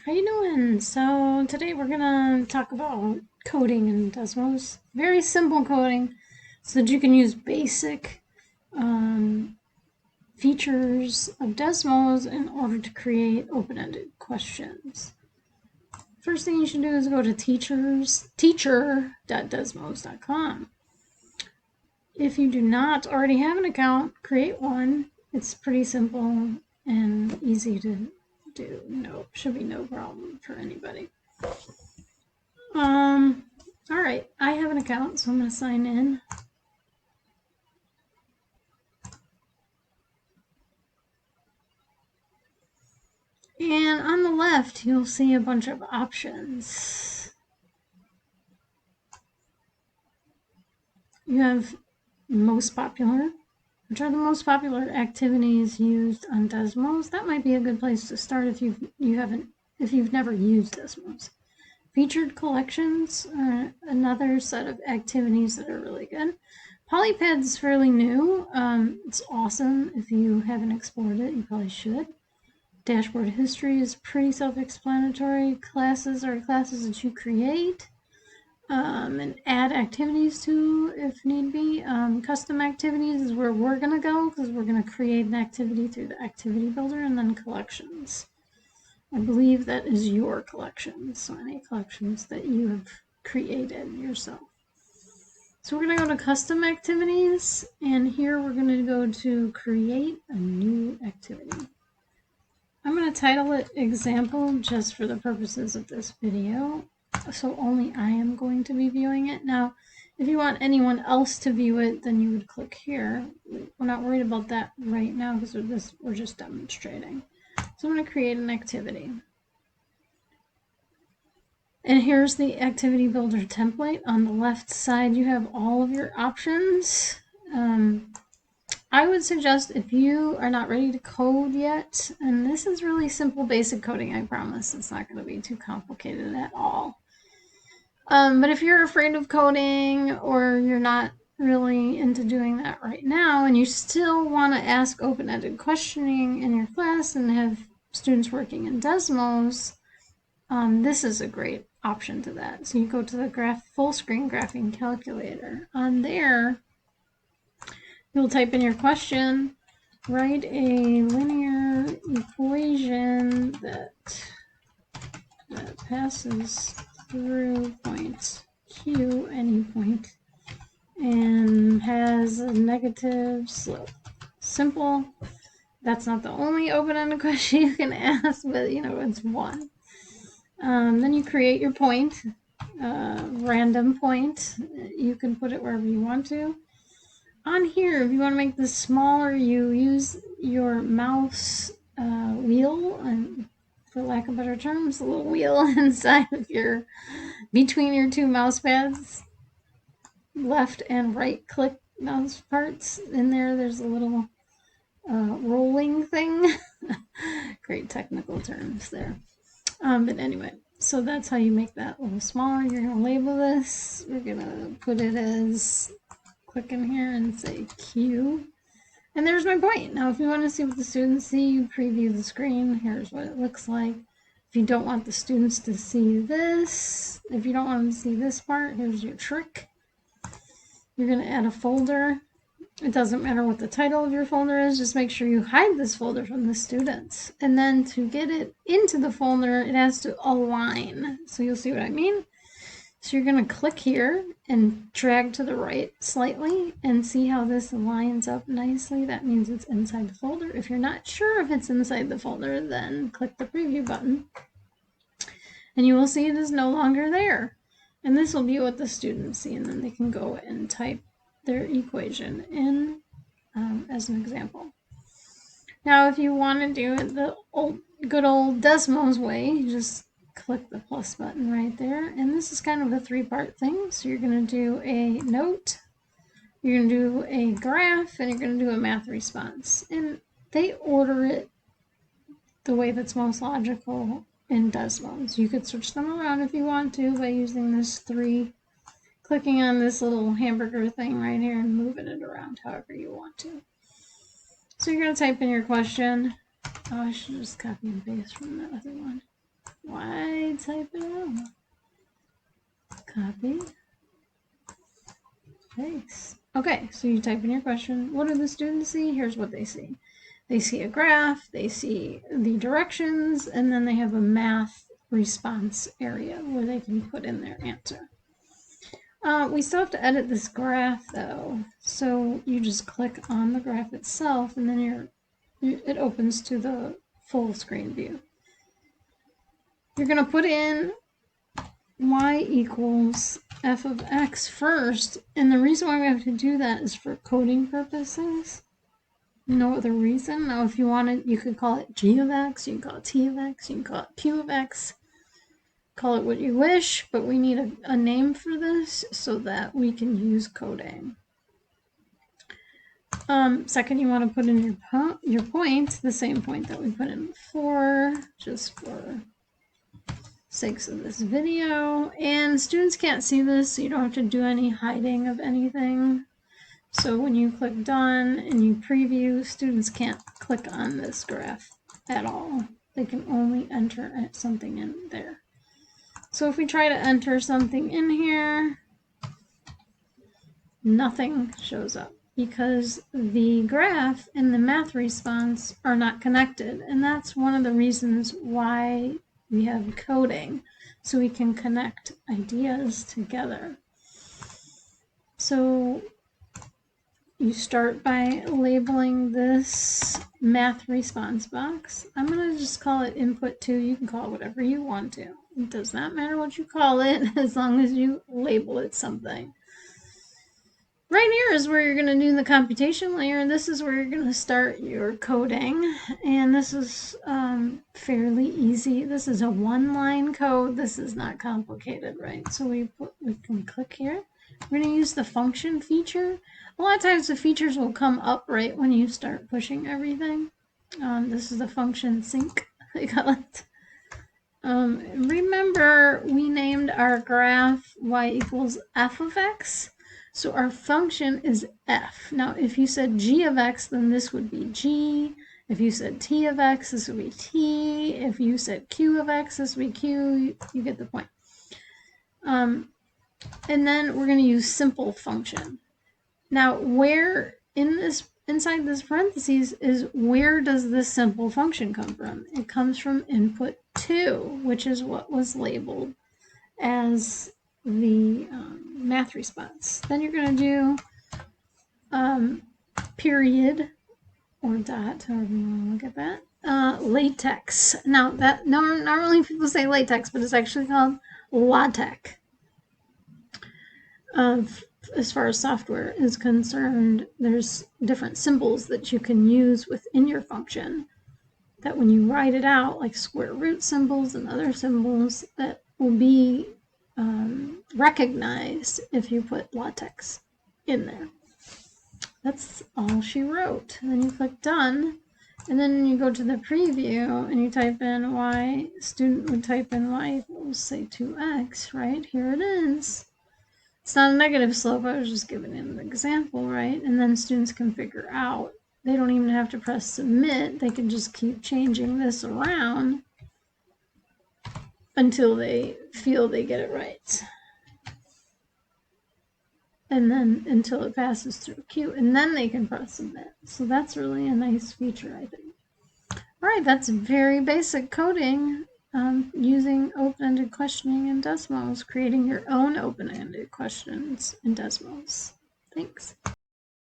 How you doing? So today we're gonna talk about coding in Desmos. Very simple coding, so that you can use basic features of Desmos in order to create open-ended questions. First thing you should do is go to teacher.desmos.com. If you do not already have an account, create one. It's pretty simple and easy to do. No, should be no problem for anybody. All right, I have an account, so I'm going to sign in. And on the left, you'll see a bunch of options. You have most popular, which are the most popular activities used on Desmos. That might be a good place to start if you've never used Desmos. Featured collections are another set of activities that are really good. Polypad is fairly new. It's awesome. If you haven't explored it, you probably should. Dashboard history is pretty self-explanatory. Classes are classes that you create and add activities to if need be. Custom activities is where we're going to go because we're going to create an activity through the activity builder, and then collections. I believe that is your collections, so any collections that you have created yourself. So we're going to go to custom activities, and here we're going to go to create a new activity. I'm going to title it example just for the purposes of this video, so only I am going to be viewing it. Now, if you want anyone else to view it, then you would click here. We're not worried about that right now because we're just demonstrating. So I'm going to create an activity. And here's the activity builder template. On the left side, you have all of your options. I would suggest if you are not ready to code yet, and this is really simple, basic coding, I promise. It's not going to be too complicated at all. But if you're afraid of coding or you're not really into doing that right now and you still want to ask open-ended questioning in your class and have students working in Desmos, this is a great option to that. So you go to the full screen graphing calculator. On there, you'll type in your question, write a linear equation that passes through point Q, any point, and has a negative slope. Simple. That's not the only open-ended question you can ask, but it's one. Then you create your point, random point. You can put it wherever you want to. On here, if you want to make this smaller, you use your mouse wheel, and for lack of better terms, a little wheel inside of between your two mouse pads, left and right click mouse parts. In there's a little rolling thing. Great technical terms there. But anyway, so that's how you make that a little smaller. You're going to label this. We're going to put it as, click in here and say Q. And there's my point. Now, if you want to see what the students see, you preview the screen. Here's what it looks like. If you don't want the students to see this, if you don't want them to see this part, here's your trick. You're going to add a folder. It doesn't matter what the title of your folder is, just make sure you hide this folder from the students. And then to get it into the folder, it has to align. So you'll see what I mean. So you're going to click here and drag to the right slightly and see how this lines up nicely. That means it's inside the folder. If you're not sure if it's inside the folder, then click the preview button and you will see it is no longer there. And this will be what the students see, and then they can go and type their equation in as an example. Now, if you want to do it the good old Desmos way, you just click the plus button right there. And this is kind of a three-part thing. So you're going to do a note, you're going to do a graph, and you're going to do a math response. And they order it the way that's most logical in Desmos. You could switch them around if you want to by using this clicking on this little hamburger thing right here and moving it around however you want to. So you're going to type in your question. Oh, I should just copy and paste from the other one. Why type it out? Copy. Paste. Okay, so you type in your question. What do the students see? Here's what they see. They see a graph, they see the directions, and then they have a math response area where they can put in their answer. We still have to edit this graph though. So you just click on the graph itself and then it opens to the full screen view. You're going to put in y equals f of x first, and the reason why we have to do that is for coding purposes. No other reason. Now if you wanted, you could call it g of x, you can call it t of x, you can call it q of x. Call it what you wish, but we need a name for this so that we can use coding. Second, you want to put in your point, the same point that we put in before, just for sakes of this video. And students can't see this, so you don't have to do any hiding of anything. So when you click done and you preview, students can't click on this graph at all. They can only enter something in there. So if we try to enter something in here, nothing shows up because the graph and the math response are not connected. And that's one of the reasons why we have coding, so we can connect ideas together. So you start by labeling this math response box. I'm going to just call it input 2. You can call it whatever you want to. It does not matter what you call it as long as you label it something. Right here is where you're going to do the computation layer. This is where you're going to start your coding. And this is fairly easy. This is a one-line code. This is not complicated, right? So we can click here. We're going to use the function feature. A lot of times the features will come up right when you start pushing everything. This is the function sync, they call it. Remember, we named our graph y equals f of x. So our function is f. Now, if you said g of x, then this would be g. If you said t of x, this would be t. If you said q of x, this would be q. You get the point. And then we're going to use simple function. Now, where inside this parentheses is where does this simple function come from? It comes from input 2, which is what was labeled as the math response. Then you're going to do period or dot, however you want to look at that. Latex. Now, that normally people say latex, but it's actually called LaTeX. As far as software is concerned, there's different symbols that you can use within your function that when you write it out, like square root symbols and other symbols, that will be recognized if you put LaTeX in there. That's all she wrote. And then you click done, and then you go to the preview and you type in y, student would type in y equals, say, 2x, right? Here it is. It's not a negative slope, I was just giving an example, right? And then students can figure out. They don't even have to press submit. They can just keep changing this around until they feel they get it right. And then until it passes through Q, and then they can press submit. So that's really a nice feature, I think. All right, that's very basic coding. Using open-ended questioning in Desmos, creating your own open-ended questions in Desmos. Thanks.